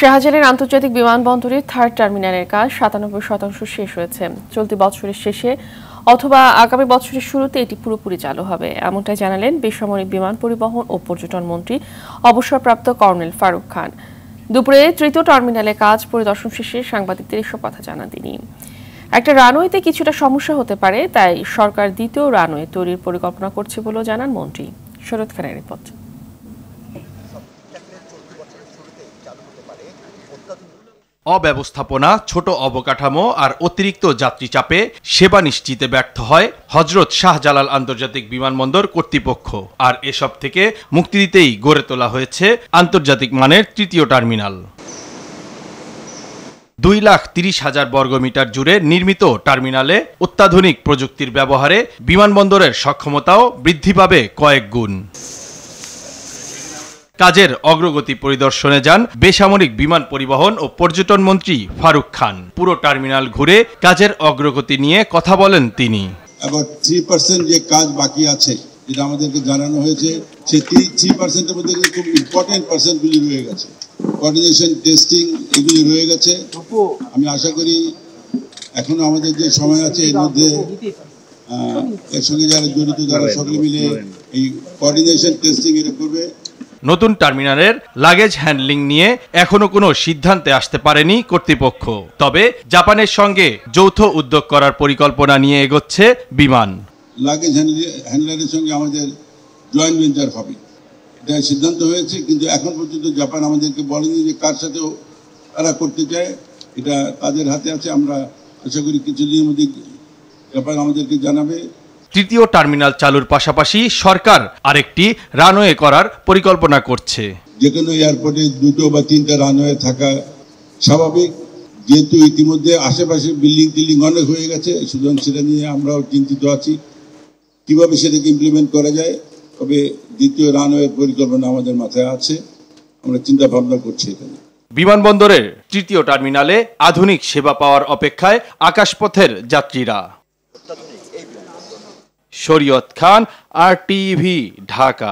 শাহজালাল আন্তর্জাতিক বিমানবন্দরের থার্ড টার্মিনালের কাজ ৯৭% শেষ হয়েছে। চলতি বছরের শেষে অথবা আগামী বছরের শুরুতে এটি পুরোপুরি চালু হবে, এমনটাই জানালেন বেসামরিক বিমান পরিবহন ও পর্যটন মন্ত্রী অবসরপ্রাপ্ত কর্নেল ফারুক খান। দুপুরে তৃতীয় টার্মিনালের কাজ পরিদর্শন শেষে সাংবাদিকদের এসব কথা জানান তিনি। একটা রানওয়েতে কিছুটা সমস্যা হতে পারে, তাই সরকার দ্বিতীয় রানওয়ে তৈরির পরিকল্পনা করছে বলেও জানান মন্ত্রী। শরৎ খানের রিপোর্ট। অব্যবস্থাপনা, ছোট অবকাঠামো আর অতিরিক্ত যাত্রী চাপে সেবা নিশ্চিতে ব্যর্থ হয় হযরত শাহজালাল আন্তর্জাতিক বিমানবন্দর কর্তৃপক্ষ। আর এসব থেকে মুক্তি দিতেই গড়ে তোলা হয়েছে আন্তর্জাতিক মানের তৃতীয় টার্মিনাল। ২,৩০,০০০ বর্গমিটার জুড়ে নির্মিত টার্মিনালে অত্যাধুনিক প্রযুক্তির ব্যবহারে বিমানবন্দরের সক্ষমতাও বৃদ্ধি পাবে কয়েক গুণ। কাজের অগ্রগতি পরিদর্শনে যান বেসামরিক বিমান পরিবহন ও পর্যটন মন্ত্রী ফারুক খান। পুরো টার্মিনাল ঘুরে কাজের অগ্রগতি নিয়ে কথা বলেন তিনি। আবার 3% যে কাজ বাকি আছে, যেটা আমাদেরকে জানানো হয়েছে, সেই 3%-এর মধ্যে খুব ইম্পর্টেন্ট পার্সেন্টগুলি রয়ে গেছে। কোঅর্ডিনেশন, টেস্টিং এগুলি রয়ে গেছে। আমি আশা করি এখনো আমাদের যে সময় আছে এর মধ্যে এর সঙ্গে যারা জড়িত যারা সকলে মিলে এই কোঅর্ডিনেশন টেস্টিং এটা করবে। নতুন টার্মিনালের লাগেজ হ্যান্ডলিং নিয়ে এখনো কোনো সিদ্ধান্তে আসতে পারেনি কর্তৃপক্ষ। তবে জাপানের সঙ্গে যৌথ উদ্যোগ করার পরিকল্পনা নিয়ে এগোচ্ছে বিমান। লাগেজ হ্যান্ডলারের সঙ্গে আমাদের জয়েন্ট ভেঞ্চার হবে, এটা সিদ্ধান্ত হয়েছে, কিন্তু এখন পর্যন্ত জাপান আমাদেরকে বলেনি যে কার সাথে তারা করতে চায়। এটা তাদের হাতে আছে। আমরা আশা করি কিছুদিনের মধ্যে জাপান আমাদেরকে জানাবে। তৃতীয় টার্মিনাল চালুর পাশাপাশি সরকার আরেকটি রানওয়ে করার পরিকল্পনা করছে। যে কোনো এয়ারপোর্টে 2 বা 3টা রানওয়ে থাকা স্বাভাবিক, যেহেতু ইতিমধ্যে আশেপাশে বিল্ডিং অনেক হয়ে গেছে, সুতরাং সেটা নিয়ে আমরাও চিন্তিত আছি কিভাবে সেটাকে ইমপ্লিমেন্ট করা যায়। তবে দ্বিতীয় রানওয়ের পরিকল্পনা আমাদের মাথায় আছে, আমরা চিন্তা ভাবনা করছি এখানে। বিমানবন্দরের তৃতীয় টার্মিনালে আধুনিক সেবা পাওয়ার অপেক্ষায় আকাশপথের যাত্রীরা। শরীয়ত খান, RTV, ঢাকা।